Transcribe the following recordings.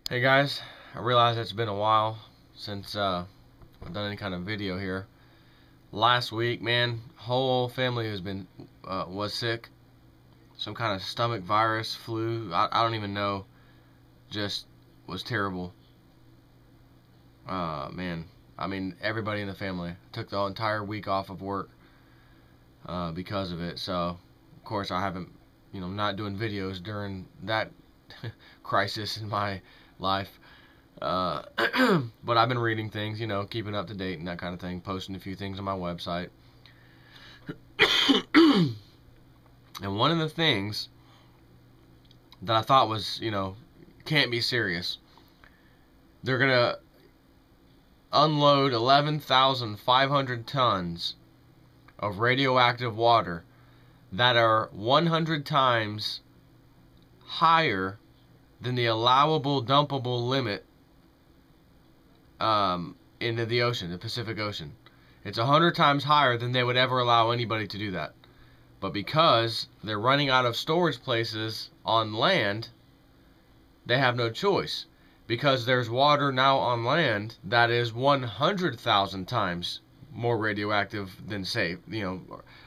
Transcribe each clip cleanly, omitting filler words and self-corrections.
Hey guys, I realize it's been a while since I've done any kind of video here. Last week, man, whole family has been was sick. Some kind of stomach virus, flu. I don't even know. Just was terrible. Man, I mean everybody in the family took the entire week off of work because of it. So of course I haven't, not doing videos during that crisis in my life. Uh, but I've been reading things, keeping up to date and that kind of thing, posting a few things on my website. And one of the things that I thought was, can't be serious. They're going to unload 11,500 tons of radioactive water that are 100 times higher than the allowable dumpable limit into the ocean, the Pacific Ocean. It's 100 times higher than they would ever allow anybody to do that. But because they're running out of storage places on land, they have no choice. Because there's water now on land that is 100,000 times more radioactive than safe,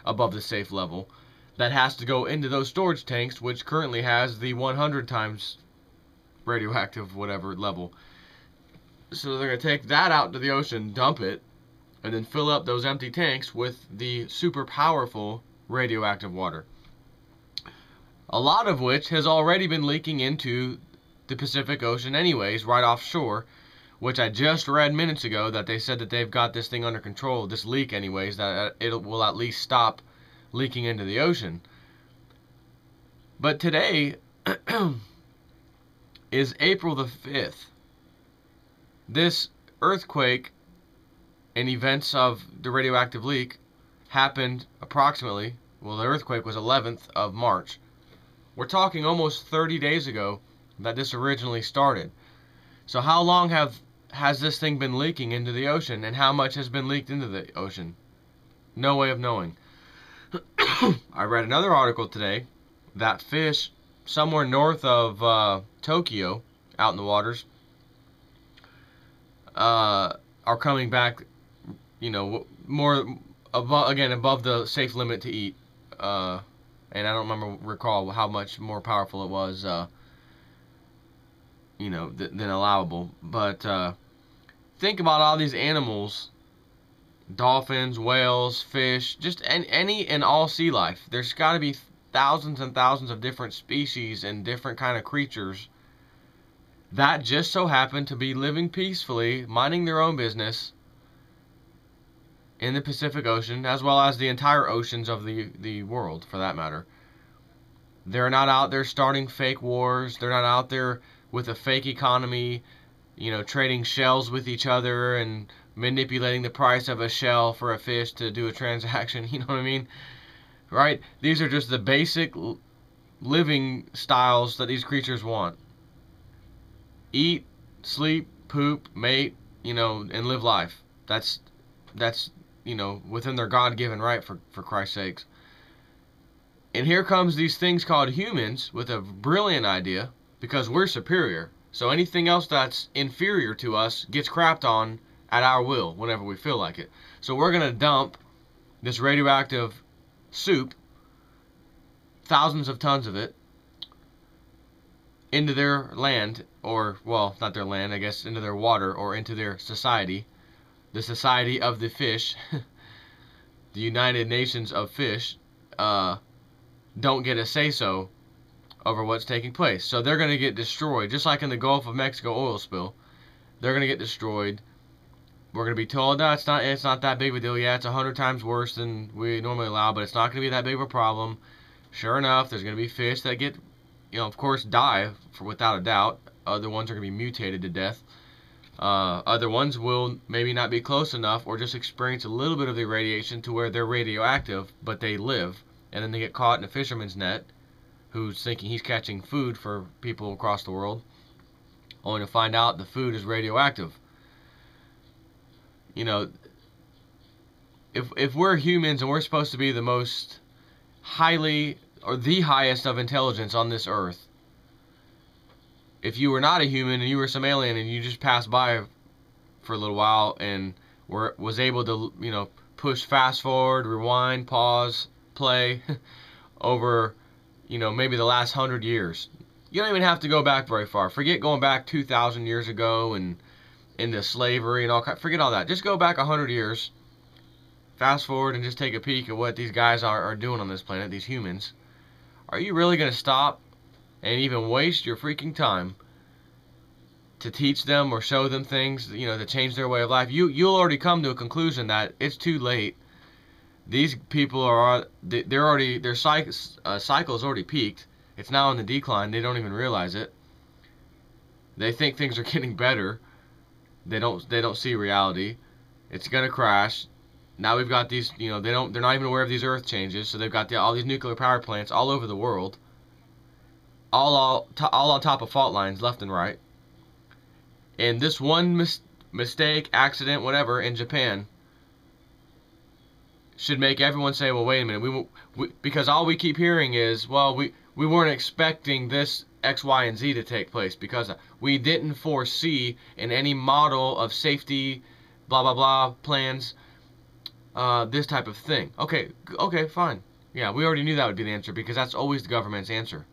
above the safe level, that has to go into those storage tanks, which currently has the 100 times radioactive whatever level. So they're going to take that out to the ocean, dump it, and then fill up those empty tanks with the super powerful radioactive water. A lot of which has already been leaking into the Pacific Ocean anyways, right offshore, which I just read minutes ago that they said that they've got this thing under control, this leak anyways, that it will at least stop leaking into the ocean. But today is April the 5th. This earthquake and events of the radioactive leak happened approximately, the earthquake was 11th of March. We're talking almost 30 days ago that this originally started. So how long has this thing been leaking into the ocean, and how much has been leaked into the ocean? No way of knowing. I read another article today that fish somewhere north of Tokyo, out in the waters, are coming back, more above the safe limit to eat. And I don't recall how much more powerful it was, than allowable. But think about all these animals: dolphins, whales, fish, just any and all sea life. There's got to be thousands and thousands of different species and different kind of creatures that just so happen to be living peacefully, minding their own business in the Pacific Ocean, as well as the entire oceans of the world, for that matter. They're not out there starting fake wars. They're not out there with a fake economy, trading shells with each other and manipulating the price of a shell for a fish to do a transaction. You know what I mean? Right? These are just the basic living styles that these creatures want. Eat, sleep, poop, mate, and live life. That's within their God-given right, for Christ's sakes. And here comes these things called humans with a brilliant idea, because we're superior. So anything else that's inferior to us gets crapped on at our will whenever we feel like it. So we're going to dump this radioactive soup, thousands of tons of it, into their land, or, well, not their land, I guess, into their water, or into their society, the society of the fish, the United Nations of Fish, don't get a say-so over what's taking place. So they're going to get destroyed, just like in the Gulf of Mexico oil spill. They're going to get destroyed. We're going to be told, no, it's not that big of a deal. Yeah, it's 100 times worse than we normally allow, but it's not going to be that big of a problem. Sure enough, there's going to be fish that get, of course, die, without a doubt. Other ones are going to be mutated to death. Other ones will maybe not be close enough, or just experience a little bit of the radiation to where they're radioactive, but they live. And then they get caught in a fisherman's net, who's thinking he's catching food for people across the world, only to find out the food is radioactive. If we're humans and we're supposed to be the most highly, or the highest of intelligence on this earth, if you were not a human and you were some alien and you just passed by for a little while and was able to, push fast forward, rewind, pause, play over, maybe the last 100 years. You don't even have to go back very far. Forget going back 2,000 years ago and into slavery and all kind. Forget all that. Just go back 100 years, fast forward, and just take a peek at what these guys are doing on this planet, these humans. Are you really going to stop and even waste your freaking time to teach them or show them things, to change their way of life? You'll already come to a conclusion that it's too late. These people their cycle's already peaked. It's now in the decline. They don't even realize it. They think things are getting better. They don't see reality. It's gonna crash. Now we've got these, they're not even aware of these earth changes. So they've got all these nuclear power plants all over the world, all on top of fault lines, left and right. And this one mistake, accident, whatever, in Japan should make everyone say, well, wait a minute, because all we keep hearing is, well, we weren't expecting this X, Y, and Z to take place because we didn't foresee in any model of safety, blah, blah, blah, plans, this type of thing. Okay, fine. Yeah, we already knew that would be the answer because that's always the government's answer.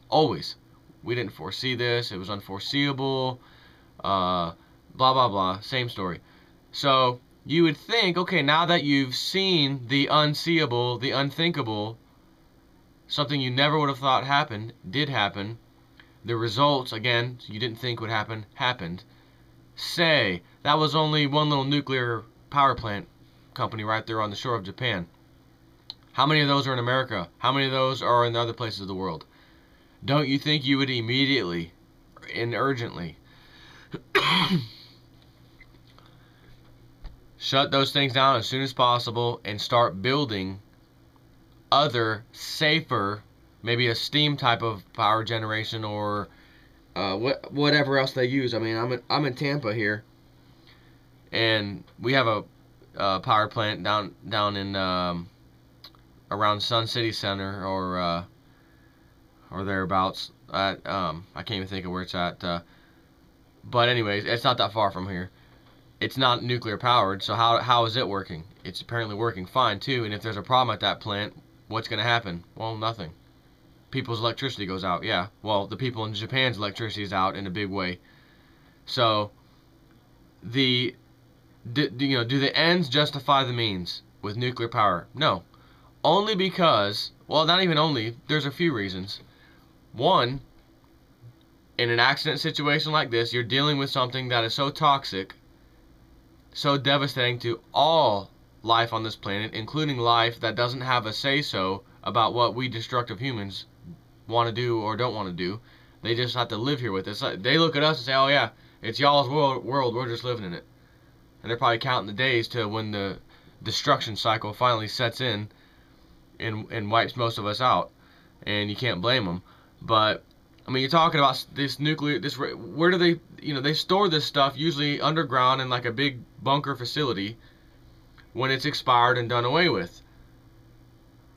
Always. We didn't foresee this. It was unforeseeable. Blah, blah, blah. Same story. So you would think, okay, now that you've seen the unseeable, the unthinkable, something you never would have thought did happen, the results, again, you didn't think would happen, happened. Say, that was only one little nuclear power plant company right there on the shore of Japan. How many of those are in America? How many of those are in the other places of the world? Don't you think you would immediately and urgently shut those things down as soon as possible and start building other, safer, maybe a steam type of power generation or whatever else they use? I mean, I'm in Tampa here, and we have a power plant down in around Sun City Center or thereabouts. I can't even think of where it's at. But anyways, it's not that far from here. It's not nuclear powered, so how is it working? It's apparently working fine too. And if there's a problem at that plant, what's going to happen? Well, nothing. People's electricity goes out. Yeah. Well, the people in Japan's electricity is out in a big way. So do the ends justify the means with nuclear power? No. Only because, well, not even only, there's a few reasons. One, in an accident situation like this, you're dealing with something that is so toxic, so devastating to all life on this planet, including life that doesn't have a say-so about what we destructive humans want to do or don't want to do. They just have to live here with us. They look at us and say, oh yeah, it's y'all's world, we're just living in it. And they're probably counting the days to when the destruction cycle finally sets in and wipes most of us out. And you can't blame them. But I mean, you're talking about this nuclear, where do they, they store this stuff usually underground in like a big bunker facility when it's expired and done away with.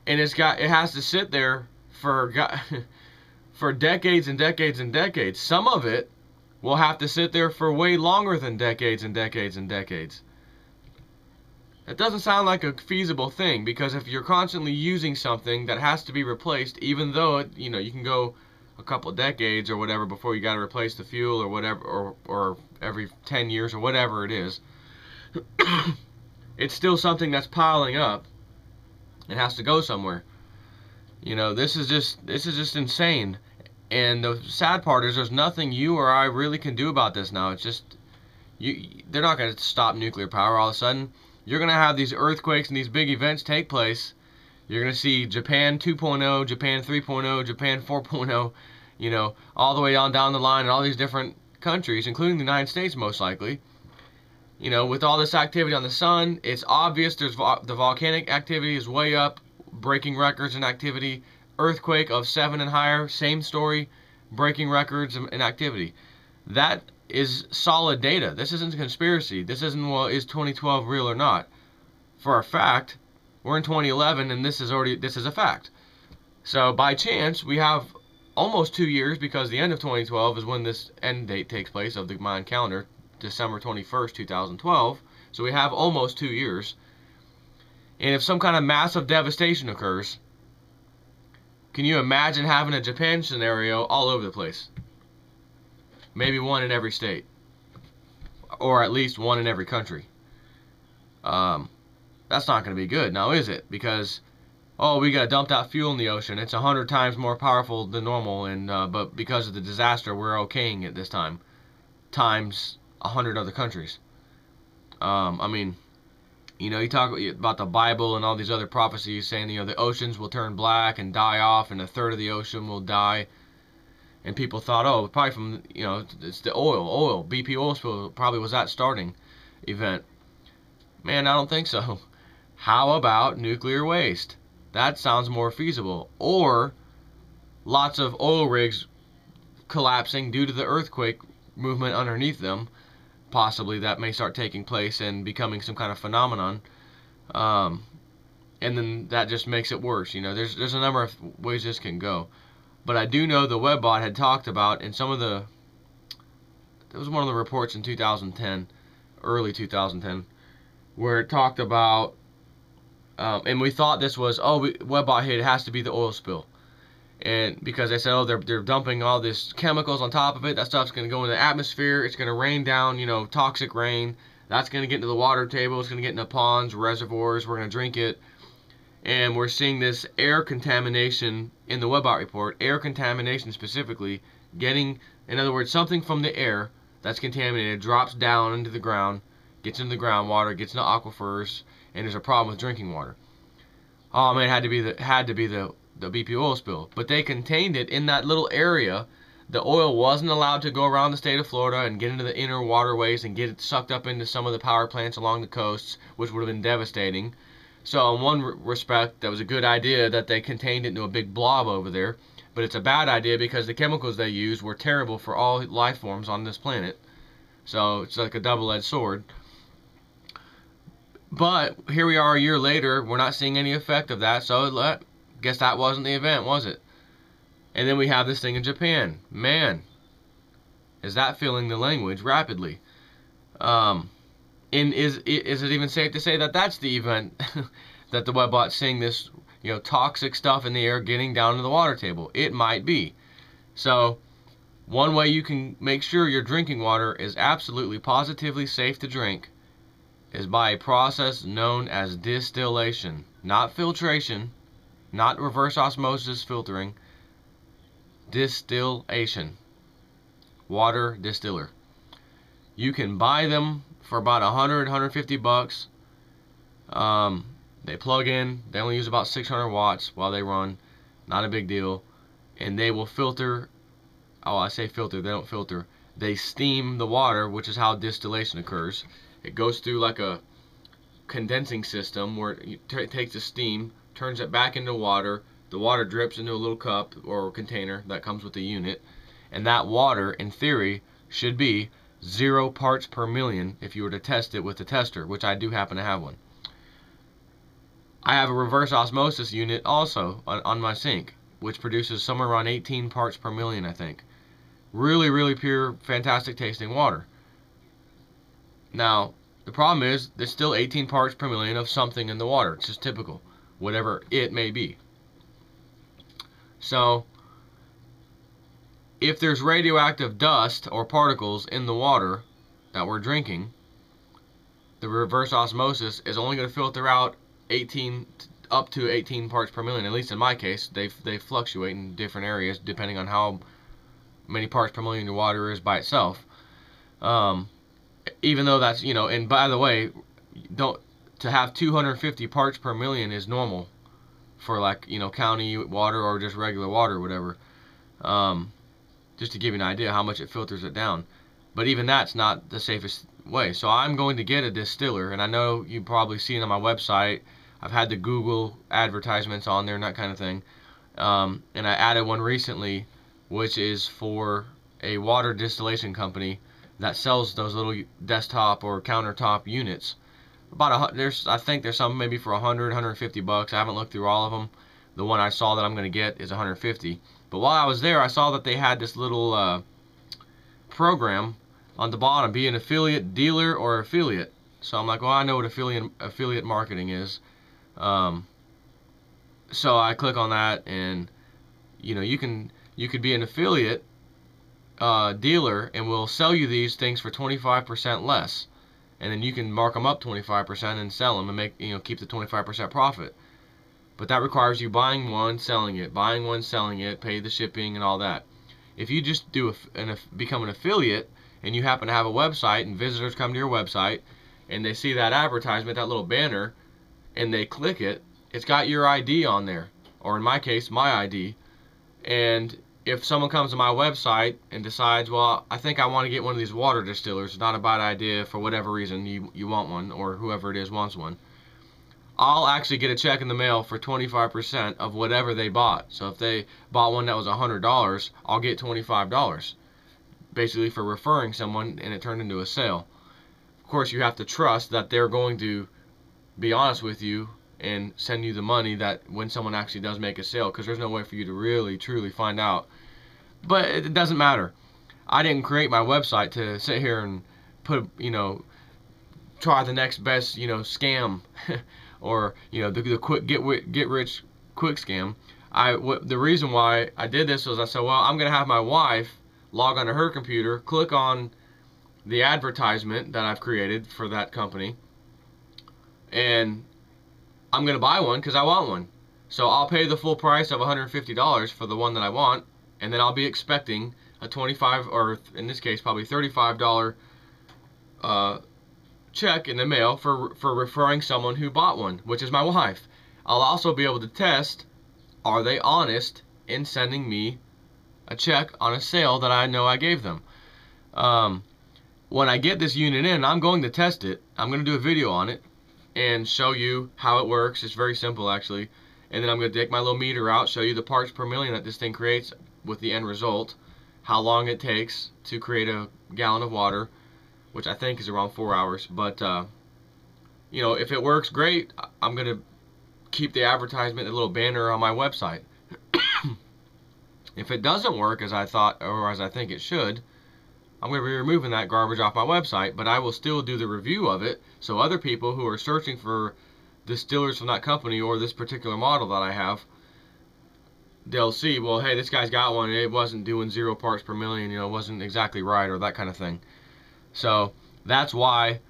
And it has to sit there for decades and decades and decades. Some of it will have to sit there for way longer than decades and decades and decades. It doesn't sound like a feasible thing, because if you're constantly using something that has to be replaced, even though you can go a couple of decades or whatever before you got to replace the fuel or whatever, or every 10 years or whatever it is, it's still something that's piling up. It has to go somewhere. This is just insane. And the sad part is there's nothing you or I really can do about this now. It's just they're not going to stop nuclear power all of a sudden. You're going to have these earthquakes and these big events take place. You're going to see Japan 2.0, Japan 3.0, Japan 4.0, all the way down the line in all these different countries, including the United States most likely. With all this activity on the sun, it's obvious the volcanic activity is way up, breaking records in activity. Earthquake of 7 and higher, same story, breaking records in activity. That is solid data. This isn't a conspiracy. This isn't, well, is 2012 real or not? For a fact, we're in 2011 and this is a fact. So by chance, we have almost 2 years, because the end of 2012 is when this end date takes place of the Mayan calendar, December 21st, 2012. So we have almost 2 years. And if some kind of massive devastation occurs, can you imagine having a Japan scenario all over the place? Maybe one in every state, or at least one in every country. That's not going to be good, now is it? Because, oh, we got dumped out fuel in the ocean. It's 100 times more powerful than normal, and but because of the disaster, we're okaying it this time, times 100 other countries. I mean, you know, you talk about the Bible and all these other prophecies saying, you know, the oceans will turn black and die off, and a third of the ocean will die. And people thought, oh, probably from, you know, it's the oil, BP oil spill probably was that starting event. Man, I don't think so. How about nuclear waste? That sounds more feasible. Or lots of oil rigs collapsing due to the earthquake movement underneath them. Possibly that may start taking place and becoming some kind of phenomenon. And then that just makes it worse. You know, there's a number of ways this can go. But I do know the Webbot had talked about in some of the, it was one of the reports in 2010, early 2010, where it talked about, and we thought this was, Webbot hit, it has to be the oil spill. And because they said, oh, they're dumping all this chemicals on top of it, that stuff's going to go into the atmosphere, it's going to rain down, you know, toxic rain, that's going to get into the water table, it's going to get into ponds, reservoirs, we're going to drink it. And we're seeing this air contamination in the Webbot report, air contamination specifically, getting, in other words, something from the air that's contaminated drops down into the ground, gets into the groundwater, gets into aquifers, and there's a problem with drinking water. Oh man, it had to be the BP oil spill. But they contained it in that little area. The oil wasn't allowed to go around the state of Florida and get into the inner waterways and get it sucked up into some of the power plants along the coasts, which would have been devastating. So in one respect, that was a good idea that they contained it into a big blob over there. But it's a bad idea because the chemicals they used were terrible for all life forms on this planet. So it's like a double-edged sword. But here we are a year later, we're not seeing any effect of that. So guess that wasn't the event, was it? And then we have this thing in Japan. Man, is that filling the language rapidly? And is it even safe to say that that's the event that the Webbot's seeing this, you know, toxic stuff in the air getting down to the water table? It might be. So one way you can make sure your drinking water is absolutely positively safe to drink is by a process known as distillation. Not filtration, not reverse osmosis filtering. Distillation. Water distiller. You can buy them for about $100-150. They plug in, they only use about 600 watts while they run, not a big deal, and they will filter. Oh, I say filter, they don't filter, they steam the water, which is how distillation occurs. It goes through like a condensing system where it takes the steam, turns it back into water, the water drips into a little cup or container that comes with the unit, and that water in theory should be 0 parts per million if you were to test it with a tester, which I do happen to have one. I have a reverse osmosis unit also on my sink, which produces somewhere around 18 parts per million, I think. Really, really pure, fantastic tasting water. Now, the problem is, there's still 18 parts per million of something in the water. It's just typical, whatever it may be. So, if there's radioactive dust or particles in the water that we're drinking, the reverse osmosis is only going to filter out up to 18 parts per million. At least in my case, they fluctuate in different areas depending on how many parts per million your water is by itself. Even though that's, you know, and by the way, to have 250 parts per million is normal for, like, you know, county water or just regular water or whatever. Just to give you an idea how much it filters it down. But even that's not the safest way. So I'm going to get a distiller, and I know you've probably seen it on my website. I've had the Google advertisements on there and that kind of thing. And I added one recently, which is for a water distillation company that sells those little desktop or countertop units. I think there's some maybe for $100, $150. I haven't looked through all of them. The one I saw that I'm going to get is $150. But while I was there, I saw that they had this little program on the bottom, be an affiliate, dealer, or affiliate. So I'm like, well, I know what affiliate marketing is. So I click on that, and you could be an affiliate dealer, and we'll sell you these things for 25% less, and then you can mark them up 25% and sell them and make keep the 25% profit. But that requires you buying one, selling it, pay the shipping and all that. If you just become an affiliate, and you happen to have a website, and visitors come to your website, and they see that advertisement, that little banner, and they click it, it's got your ID on there, or in my case, my ID. And if someone comes to my website and decides, well, I think I want to get one of these water distillers, it's not a bad idea for whatever reason you want one, or whoever it is wants one, I'll actually get a check in the mail for 25% of whatever they bought. So if they bought one that was $100, I'll get $25, basically for referring someone, and it turned into a sale. Of course, you have to trust that they're going to be honest with you and send you the money that when someone actually does make a sale, because there's no way for you to really truly find out. But it doesn't matter. I didn't create my website to sit here and put try the next best scam or the quick get rich quick scam. The reason why I did this was I said, well, I'm gonna have my wife log onto her computer, click on the advertisement that I've created for that company, and I'm gonna buy one because I want one. So I'll pay the full price of $150 for the one that I want, and then I'll be expecting a $25, or in this case probably $35 check in the mail for referring someone who bought one, which is my wife. I'll also be able to test, are they honest in sending me a check on a sale that I know I gave them. When I get this unit in, I'm going to test it. I'm going to do a video on it and show you how it works. It's very simple, actually. And then I'm going to take my little meter out, show you the parts per million that this thing creates with the end result, how long it takes to create a gallon of water, which I think is around 4 hours. But if it works, great. I'm going to keep the advertisement, the little banner on my website. If it doesn't work as I thought, or as I think it should, I'm going to be removing that garbage off my website, but I will still do the review of it, so other people who are searching for distillers from that company or this particular model that I have, they'll see, well, hey, this guy's got one, and it wasn't doing 0 parts per million, it wasn't exactly right, or that kind of thing. So that's why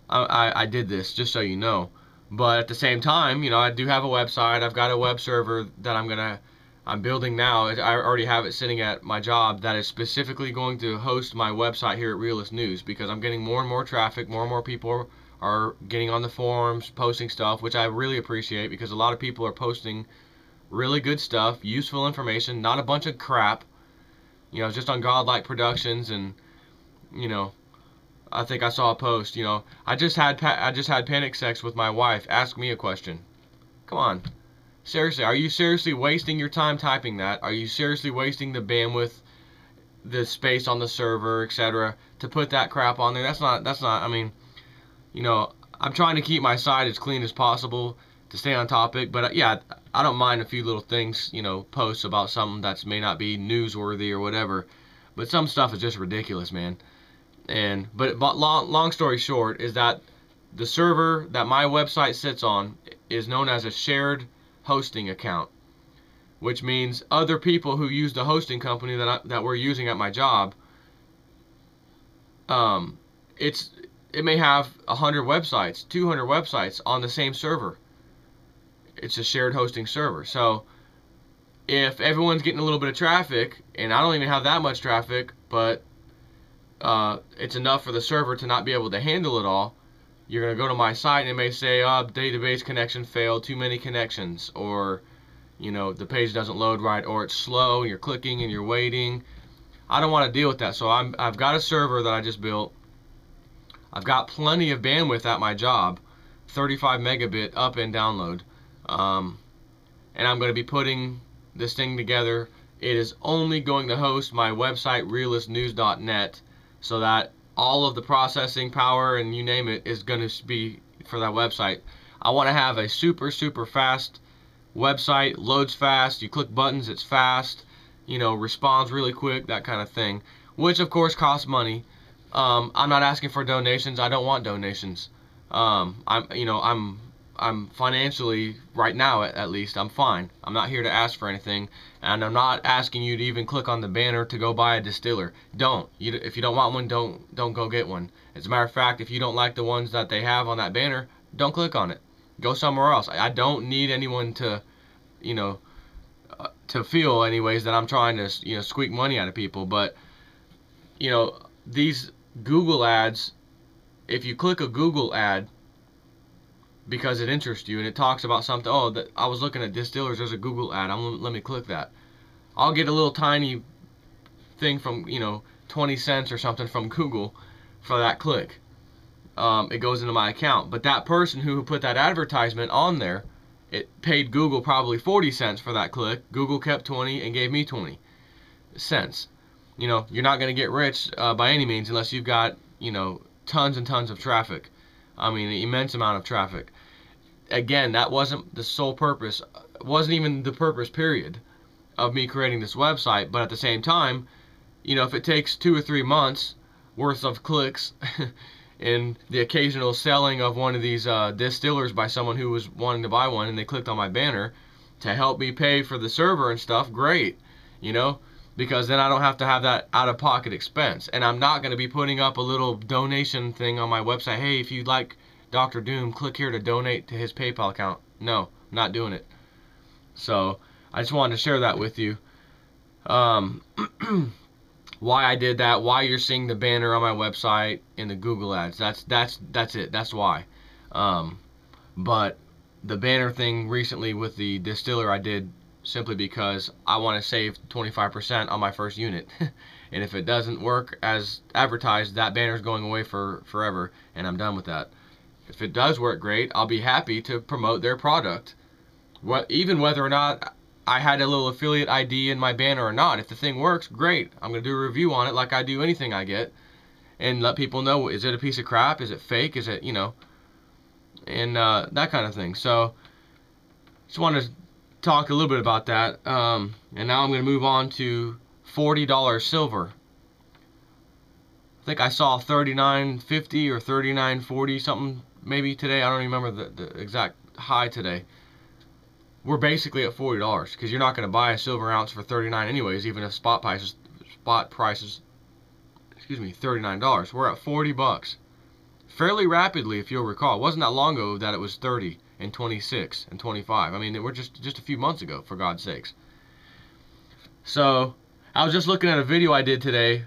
I did this, just so you know. But at the same time, I do have a website. I've got a web server that I'm building now. I already have it sitting at my job that is specifically going to host my website here at Realist News, because I'm getting more and more traffic. More and more people are getting on the forums, posting stuff, which I really appreciate, because a lot of people are posting really good stuff, useful information, not a bunch of crap, just on Godlike Productions. And I think I saw a post, I just had panic sex with my wife. Ask me a question. Come on. Seriously, are you seriously wasting your time typing that? Are you seriously wasting the bandwidth, the space on the server, etc., to put that crap on there? That's not, I mean, I'm trying to keep my site as clean as possible to stay on topic, but yeah, I don't mind a few little things, posts about something that may not be newsworthy or whatever, but some stuff is just ridiculous, man. But long story short is that the server that my website sits on is known as a shared hosting account, which means other people who use the hosting company that we're using at my job, it may have 100 websites, 200 websites on the same server. It's a shared hosting server. So if everyone's getting a little bit of traffic, and I don't even have that much traffic, but it's enough for the server to not be able to handle it all, you're going to go to my site and it may say, database connection failed, too many connections, or the page doesn't load right, or it's slow and you're clicking and you're waiting. I don't want to deal with that. So I've got a server that I just built. I've got plenty of bandwidth at my job, 35 megabit up and download, and I'm going to be putting this thing together. It is only going to host my website, realistnews.net, so that all of the processing power and you name it is going to be for that website. I want to have a super fast website, loads fast, you click buttons, it's fast, responds really quick, that kind of thing, which of course costs money. I'm not asking for donations. I don't want donations. I'm financially, right now at least, I'm fine. I'm not here to ask for anything, and I'm not asking you to even click on the banner to go buy a distiller. If you don't want one, don't go get one. As a matter of fact, if you don't like the ones that they have on that banner, don't click on it. Go somewhere else. I don't need anyone to, to feel anyways that I'm trying to, squeak money out of people. But, these Google ads, if you click a Google ad because it interests you and it talks about something, oh, that I was looking at Distillers, there's a Google ad, let me click that. I'll get a little tiny thing from, 20 cents or something from Google for that click. It goes into my account. But that person who put that advertisement on there, it paid Google probably 40 cents for that click. Google kept 20 and gave me 20 cents. You're not going to get rich by any means unless you've got, tons and tons of traffic. I mean, an immense amount of traffic. Again, that wasn't the sole purpose. It wasn't even the purpose, period, of me creating this website. But at the same time, if it takes 2 or 3 months worth of clicks and the occasional selling of one of these distillers by someone who was wanting to buy one and they clicked on my banner to help me pay for the server and stuff, great, because then I don't have to have that out-of-pocket expense. And I'm not going to be putting up a little donation thing on my website. Hey, if you'd like Dr. Doom, click here to donate to his PayPal account. No, I'm not doing it. So I just wanted to share that with you. Why I did that, why you're seeing the banner on my website in the Google ads. That's it. That's why. But the banner thing recently with the distiller I did simply because I want to save 25% on my first unit. And if it doesn't work as advertised, that banner's going away forever, and I'm done with that. If it does work great, I'll be happy to promote their product. Even whether or not I had a little affiliate ID in my banner or not. If the thing works, great. I'm going to do a review on it like I do anything I get. And let people know, is it a piece of crap? Is it fake? Is it, and that kind of thing. So, just wanted to talk a little bit about that. And now I'm going to move on to $40 silver. I think I saw $39.50 or $39.40 something maybe today. I don't even remember the exact high today. We're basically at $40 because you're not going to buy a silver ounce for $39 anyways, even if spot prices $39. We're at $40 fairly rapidly, if you'll recall. It wasn't that long ago that it was 30 and 26 and 25. I mean, we're just a few months ago, for God's sakes. So I was just looking at a video I did today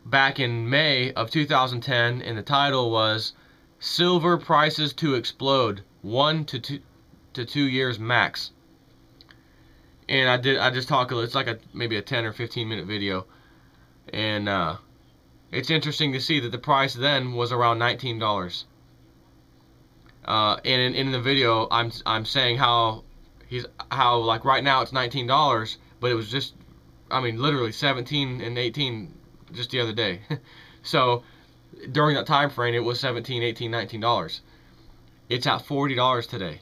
back in May of 2010, and the title was Silver Prices to Explode 1 to 2 years max. And I just talk a little, it's like maybe a 10 or 15 minute video, and it's interesting to see that the price then was around $19. And in the video I'm saying how like right now it's $19, but it was just, I mean, literally 17 and 18 just the other day. So during that time frame it was $17, $18, $19. It's at $40 today.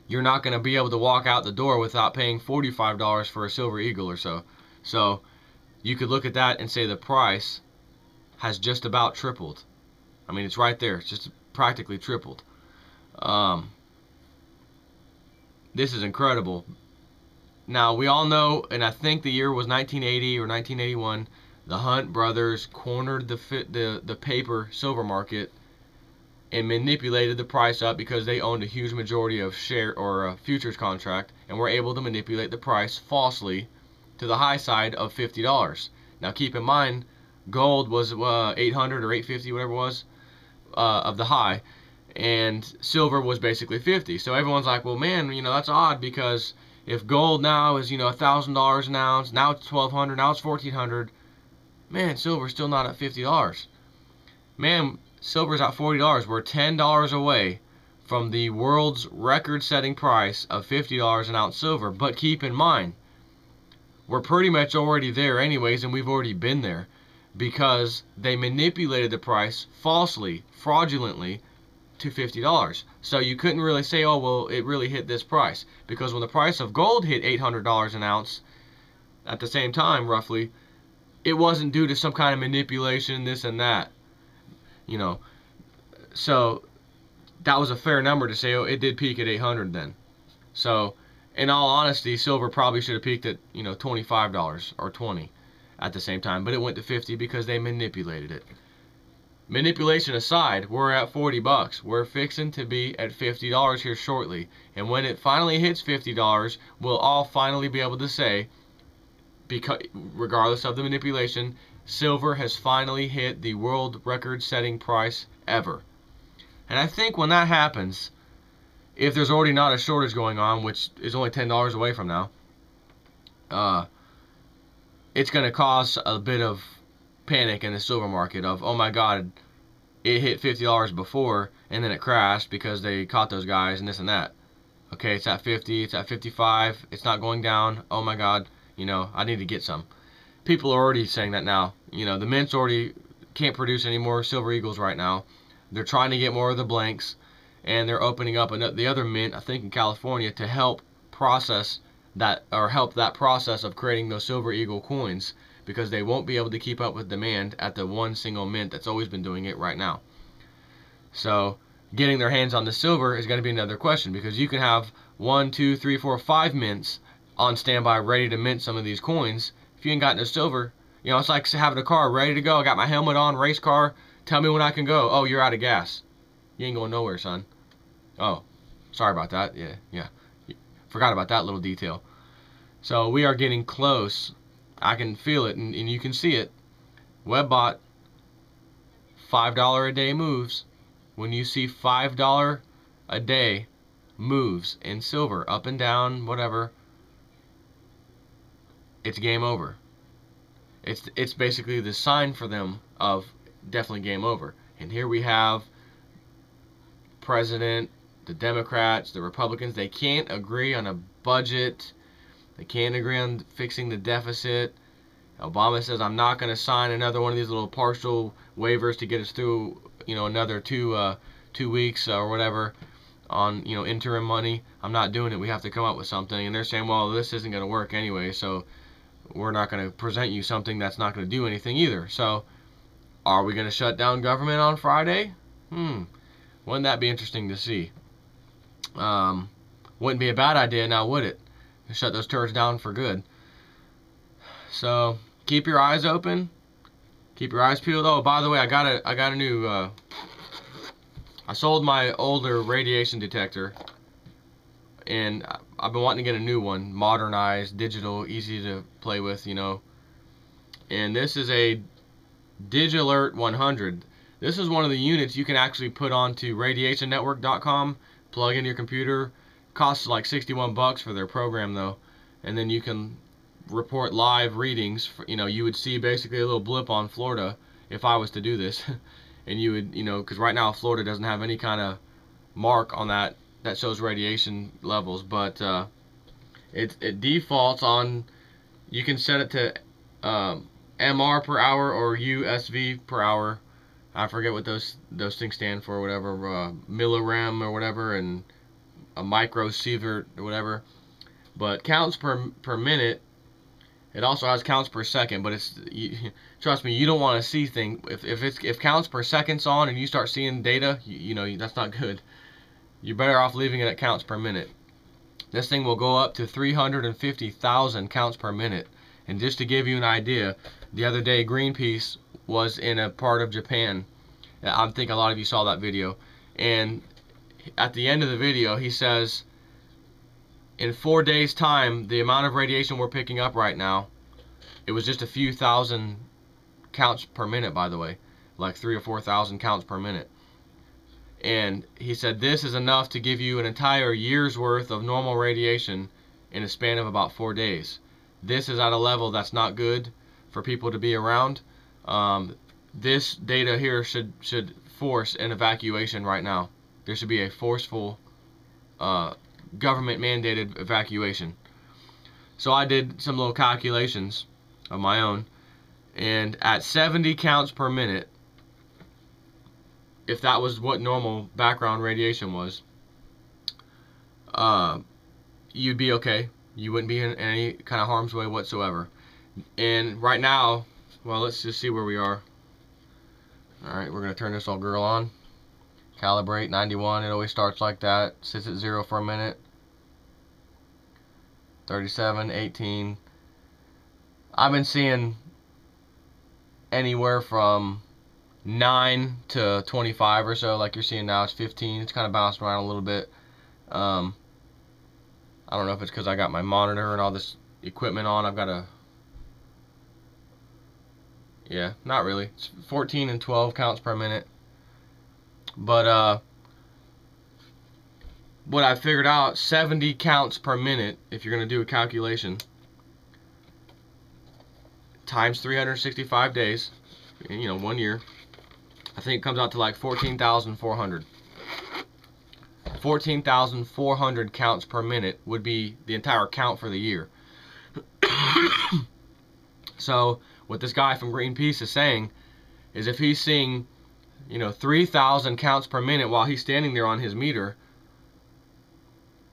You're not going to be able to walk out the door without paying $45 for a Silver Eagle or so. So you could look at that and say the price has just about tripled. I mean, it's right there. It's just practically tripled. This is incredible. Now, we all know, and I think the year was 1980 or 1981, the Hunt brothers cornered the paper silver market and manipulated the price up because they owned a huge majority of share or a futures contract and were able to manipulate the price falsely to the high side of $50. Now keep in mind, gold was 800 or 850, whatever it was, of the high, and silver was basically 50. So everyone's like, well, man, that's odd, because if gold now is $1,000 an ounce, now it's $1,200, now it's $1,400, man, silver's still not at $50. Man, silver's at $40. We're $10 away from the world's record-setting price of $50 an ounce silver. But keep in mind, we're pretty much already there anyways, and we've already been there because they manipulated the price falsely, fraudulently, to $50. So you couldn't really say, oh, well, it really hit this price, because when the price of gold hit $800 an ounce, at the same time, roughly, it wasn't due to some kind of manipulation, this and that, you know. So that was a fair number to say, oh, it did peak at 800 then. So in all honesty, silver probably should have peaked at, you know, $25 or 20 at the same time, but it went to 50 because they manipulated it. Manipulation aside, we're at 40 bucks. We're fixing to be at $50 here shortly. And when it finally hits $50, we'll all finally be able to say, because regardless of the manipulation, silver has finally hit the world record setting price ever. And I think when that happens, if there's already not a shortage going on, which is only $10 away from now, it's going to cause a bit of panic in the silver market of, oh my god, it hit $50 before and then it crashed because they caught those guys and this and that. Okay, it's at 50, it's at 55, it's not going down. Oh my god, you know, I need to get some. People are already saying that now. You know, the mints already can't produce any more Silver Eagles right now. They're trying to get more of the blanks, and they're opening up the other mint, I think in California, to help process that, or help that process of creating those Silver Eagle coins, because they won't be able to keep up with demand at the one single mint that's always been doing it right now. So getting their hands on the silver is going to be another question, because you can have 1, 2, 3, 4, 5 mints on standby ready to mint some of these coins. If you ain't got no silver, you know, it's like having a car ready to go. I got my helmet on, race car, tell me when I can go. Oh, you're out of gas. You ain't going nowhere, son. Oh, sorry about that. Yeah. Forgot about that little detail. So we are getting close. I can feel it, and you can see it. Webbot, $5 a day moves. When you see $5 a day moves in silver, up and down, whatever, it's game over. It's basically the sign for them of definitely game over. And here we have President, the Democrats, the Republicans, they can't agree on a budget. They can't agree on fixing the deficit. Obama says, I'm not going to sign another one of these little partial waivers to get us through, you know, another 2 weeks or whatever on, you know, interim money. I'm not doing it. We have to come up with something. And they're saying, well, this isn't going to work anyway, so we're not going to present you something that's not going to do anything either. So are we going to shut down government on Friday? Wouldn't that be interesting to see? Wouldn't be a bad idea now, would it? Shut those turrets down for good. So keep your eyes open, keep your eyes peeled. Oh, by the way, I got a new I sold my older radiation detector, and I've been wanting to get a new one, modernized, digital, easy to play with, you know. And this is a DigiAlert 100. This is one of the units you can actually put onto radiationnetwork.com, plug in your computer. Costs like 61 bucks for their program though, and then you can report live readings. You know, you would see basically a little blip on Florida if I was to do this, and you would, you know, because right now Florida doesn't have any kind of mark on that shows radiation levels, but it defaults on. You can set it to MR per hour or USV per hour. I forget what those things stand for, whatever, millirem or whatever, and a microsievert or whatever. But counts per minute. It also has counts per second, but trust me, you don't want to see things if counts per second's on and you start seeing data, you know that's not good. You're better off leaving it at counts per minute. This thing will go up to 350,000 counts per minute. And just to give you an idea, the other day Greenpeace was in a part of Japan. I think a lot of you saw that video, and at the end of the video he says, in 4 days time, the amount of radiation we're picking up right now, it was just a few thousand counts per minute, by the way, like 3,000 or 4,000 counts per minute. And he said this is enough to give you an entire year's worth of normal radiation in a span of about 4 days. This is at a level that's not good for people to be around. This data here should force an evacuation right now. There should be a forceful government mandated evacuation. So I did some little calculations of my own, and at 70 counts per minute, if that was what normal background radiation was, you'd be okay. You wouldn't be in any kind of harm's way whatsoever. And right now, well, let's just see where we are. Alright, we're going to turn this old girl on. Calibrate, 91. It always starts like that. Sits at 0 for a minute. 37, 18. I've been seeing anywhere from 9 to 25 or so, like you're seeing now. It's 15. It's kind of bouncing around a little bit. I don't know if it's because I got my monitor and all this equipment on. I've got a... Yeah, not really. It's 14 and 12 counts per minute. But what I figured out, 70 counts per minute, if you're going to do a calculation, times 365 days, 1 year, I think it comes out to like 14,400. 14,400 counts per minute would be the entire count for the year. So what this guy from Greenpeace is saying is if he's seeing 3,000 counts per minute while he's standing there on his meter,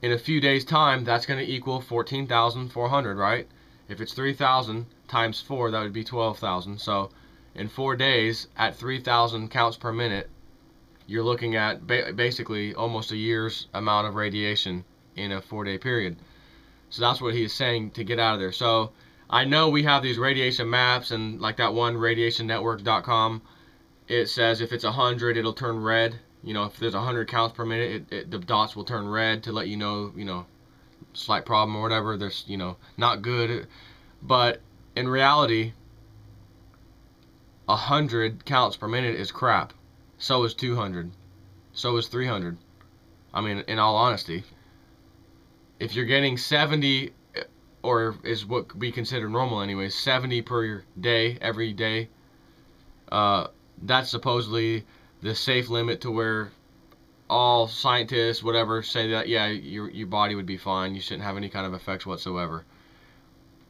in a few days time that's going to equal 14,400, right? If it's 3,000 times 4, that would be 12,000. So in 4 days at 3,000 counts per minute, you're looking at basically almost a year's amount of radiation in a 4-day period. So that's what he's saying to get out of there. So I know we have these radiation maps, and like that one radiationnetwork.com, it says if it's 100 it'll turn red. If there's 100 counts per minute, the dots will turn red to let you know, slight problem or whatever. There's, not good. But in reality, 100 counts per minute is crap. So is 200. So is 300. I mean, in all honesty, if you're getting 70, or is what we consider normal anyways, 70 per day, every day, that's supposedly the safe limit to where all scientists, whatever, say that, yeah, your body would be fine. You shouldn't have any kind of effects whatsoever.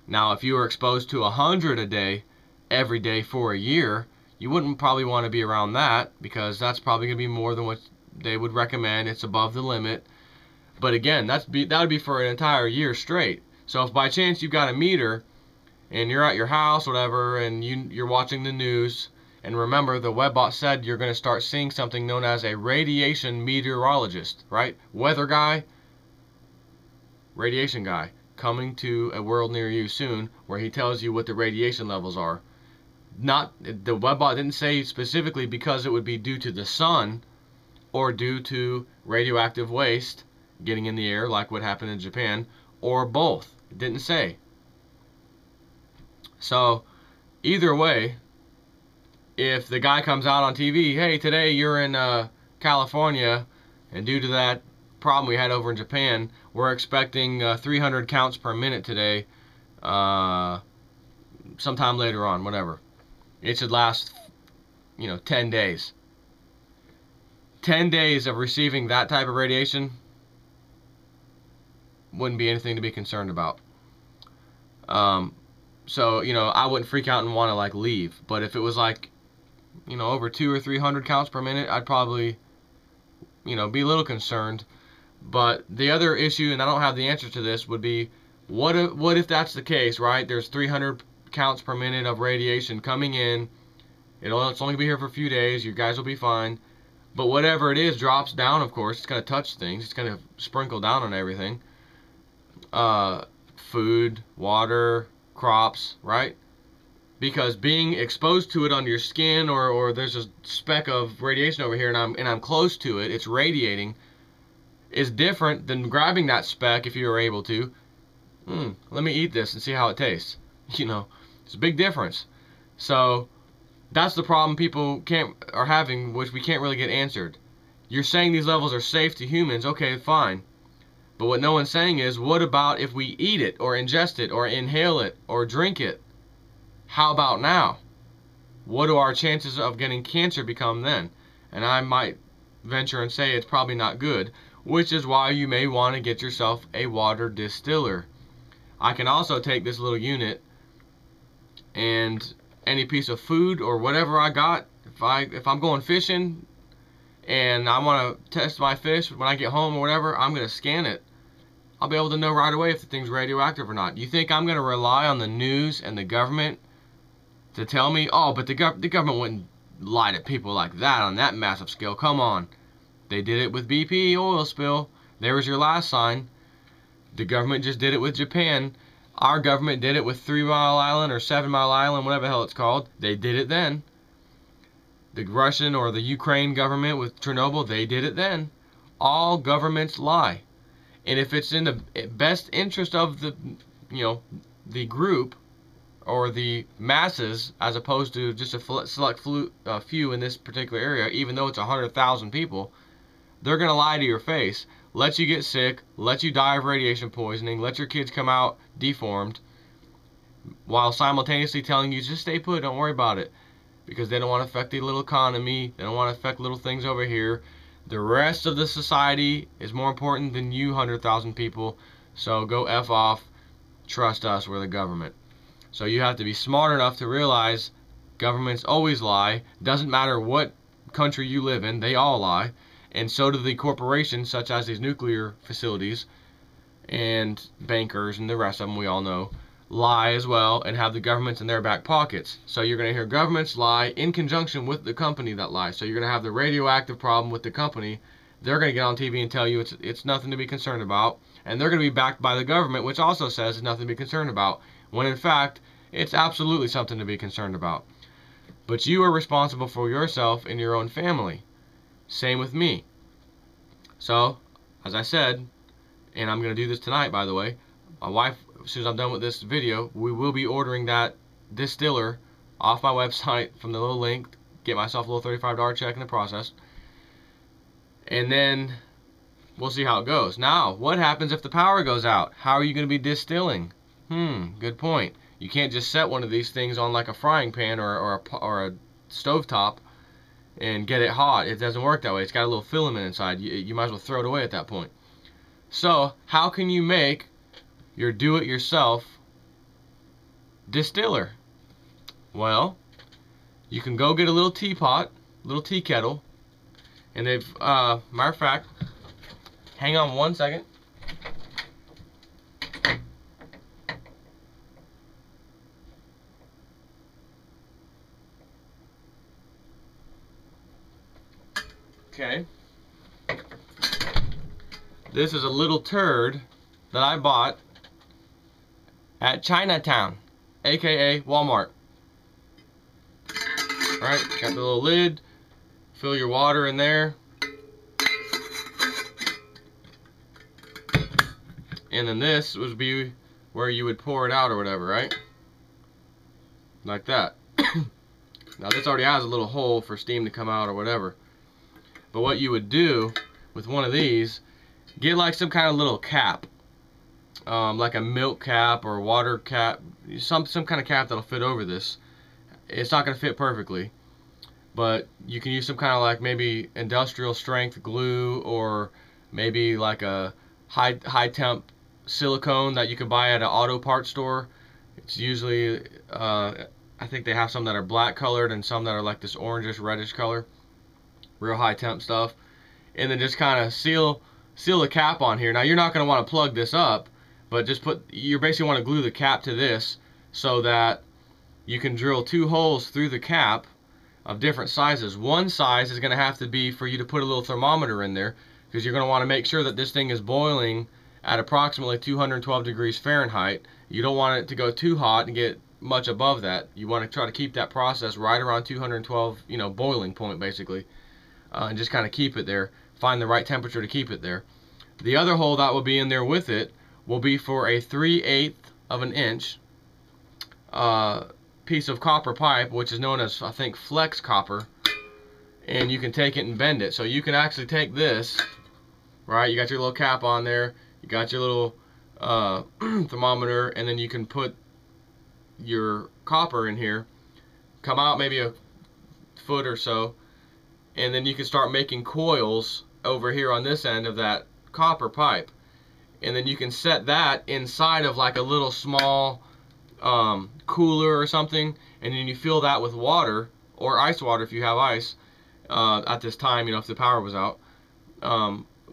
Now, if you were exposed to 100 a day, every day for a year, you wouldn't probably want to be around that, because that's probably going to be more than what they would recommend. It's above the limit. But again, that would be for an entire year straight. So if by chance you've got a meter and you're at your house, whatever, and you're watching the news, and remember the webbot said you're going to start seeing something known as a radiation meteorologist, right? Weather guy, radiation guy, coming to a world near you soon, where he tells you what the radiation levels are. The webbot didn't say specifically because it would be due to the sun or due to radioactive waste getting in the air like what happened in Japan, or both. It didn't say. So either way, if the guy comes out on TV, hey, today you're in California, and due to that problem we had over in Japan, we're expecting 300 counts per minute today, sometime later on, whatever. It should last, 10 days. 10 days of receiving that type of radiation wouldn't be anything to be concerned about. So, I wouldn't freak out and want to, like, leave. But if it was, like, over 200 or 300 counts per minute, I'd probably, be a little concerned. But the other issue, and I don't have the answer to this, would be, what if that's the case, right? There's 300 counts per minute of radiation coming in. It's only going to be here for a few days. You guys will be fine. But whatever it is drops down, of course. It's going to touch things. It's going to sprinkle down on everything. Food, water, crops, right? Because being exposed to it on your skin, or there's a speck of radiation over here and I'm close to it, it's radiating, is different than grabbing that speck if you were able to. Let me eat this and see how it tastes. It's a big difference. So that's the problem people are having, which we can't really get answered. You're saying these levels are safe to humans, okay, fine. But what no one's saying is, what about if we eat it, or ingest it, or inhale it, or drink it? How about now? What do our chances of getting cancer become then? And I might venture and say it's probably not good, which is why you may want to get yourself a water distiller. I can also take this little unit, and any piece of food or whatever I got, if I'm going fishing and I want to test my fish when I get home or whatever, I'm going to scan it. I'll be able to know right away if the thing's radioactive or not. You think I'm going to rely on the news and the government to tell me, oh, but the government wouldn't lie to people like that on that massive scale? Come on. They did it with BP oil spill. There was your last sign. The government just did it with Japan. Our government did it with 3 Mile Island or 7 Mile Island, whatever the hell it's called. They did it then. The Russian or the Ukraine government with Chernobyl, they did it then. All governments lie. And if it's in the best interest of the, the group or the masses, as opposed to just a select few in this particular area, even though it's 100,000 people, they're going to lie to your face, let you get sick, let you die of radiation poisoning, let your kids come out deformed, while simultaneously telling you, just stay put, don't worry about it. Because they don't want to affect the little economy, they don't want to affect little things over here. The rest of the society is more important than you 100,000 people, so go F off, trust us, we're the government. So you have to be smart enough to realize governments always lie, doesn't matter what country you live in, they all lie, and so do the corporations such as these nuclear facilities and bankers and the rest of them, we all know, lie as well and have the governments in their back pockets. So you're going to hear governments lie in conjunction with the company that lies. So you're going to have the radioactive problem with the company. They're going to get on TV and tell you it's nothing to be concerned about. And they're going to be backed by the government, which also says it's nothing to be concerned about, when in fact it's absolutely something to be concerned about. But you are responsible for yourself and your own family. Same with me. So, as I said, and I'm going to do this tonight, by the way, my wife, as soon as I'm done with this video, we will be ordering that distiller off my website from the little link, get myself a little $35 check in the process, and then we'll see how it goes. Now, what happens if the power goes out? How are you going to be distilling? Good point. You can't just set one of these things on like a frying pan or a stovetop and get it hot. It doesn't work that way. It's got a little filament inside. You might as well throw it away at that point. So, how can you make your do-it-yourself distiller? Well, you can go get a little teapot, little tea kettle, and they've, matter of fact, hang on one second. Okay. This is a little turd that I bought at Chinatown, aka Walmart. Alright, got the little lid, fill your water in there, and then this would be where you would pour it out or whatever, right? Like that. Now this already has a little hole for steam to come out or whatever. But what you would do with one of these, get like some kind of little cap, like a milk cap or water cap, some kind of cap that'll fit over this. It's not going to fit perfectly, but you can use some kind of like maybe industrial strength glue, or maybe like a high temp silicone that you could buy at an auto parts store. It's usually I think they have some that are black colored and some that are like this orangish reddish color, real high temp stuff. And then just kind of seal the cap on here. Now you're not going to want to plug this up, but just you basically want to glue the cap to this so that you can drill 2 holes through the cap of different sizes. One size is going to have to be for you to put a little thermometer in there, because you're going to want to make sure that this thing is boiling at approximately 212 degrees Fahrenheit. You don't want it to go too hot and get much above that. You want to try to keep that process right around 212, boiling point basically, and just kind of keep it there. Find the right temperature to keep it there. The other hole that will be in there with it will be for a 3/8 of an inch piece of copper pipe, which is known as, I think, flex copper, and you can take it and bend it. So you can actually take this, right, you got your little cap on there, you got your little thermometer, and then you can put your copper in here, come out maybe a foot or so, and then you can start making coils over here on this end of that copper pipe, and then you can set that inside of like a little small cooler or something, and then you fill that with water or ice water if you have ice at this time, if the power was out,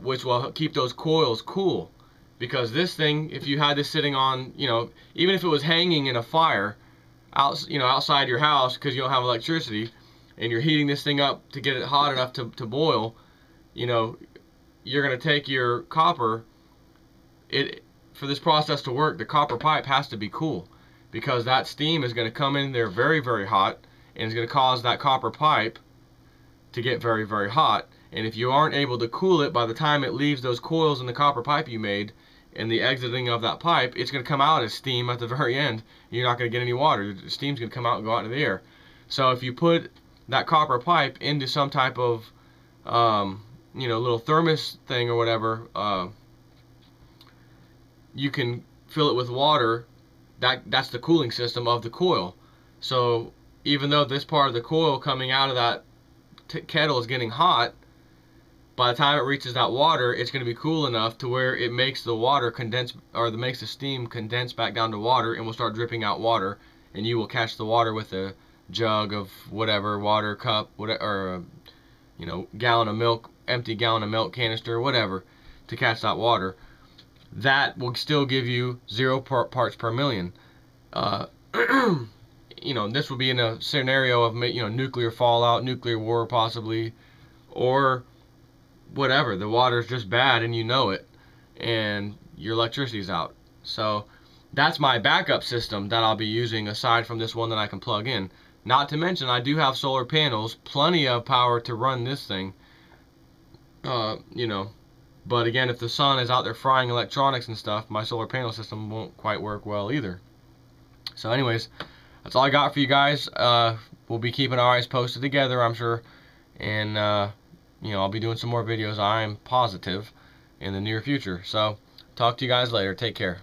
which will keep those coils cool. Because this thing, if you had this sitting on, you know, even if it was hanging in a fire outside your house because you don't have electricity, and you're heating this thing up to get it hot enough to boil, you know, you're going to take your copper, for this process to work, the copper pipe has to be cool, because that steam is going to come in there very, very hot, and it's going to cause that copper pipe to get very, very hot. And if you aren't able to cool it by the time it leaves those coils in the copper pipe you made and the exiting of that pipe, it's going to come out as steam at the very end. You're not going to get any water. The steam's going to come out and go out into the air. So if you put that copper pipe into some type of little thermos thing or whatever, you can fill it with water. That's the cooling system of the coil. So even though this part of the coil coming out of that kettle is getting hot, by the time it reaches that water, it's going to be cool enough to where it makes the water condense, or makes the steam condense back down to water, and will start dripping out water, and you will catch the water with a jug of whatever, water cup, whatever, or gallon of milk, empty gallon of milk canister, whatever, to catch that water. That will still give you 0 parts per million. This would be in a scenario of nuclear fallout, nuclear war possibly, or whatever. The water's just bad and you know it, and your electricity's out. So that's my backup system that I'll be using aside from this one that I can plug in. Not to mention, I do have solar panels, plenty of power to run this thing. But again, if the sun is out there frying electronics and stuff, my solar panel system won't quite work well either. So anyways, that's all I got for you guys. We'll be keeping our eyes posted together, I'm sure. And, I'll be doing some more videos, I'm positive, in the near future. So, talk to you guys later. Take care.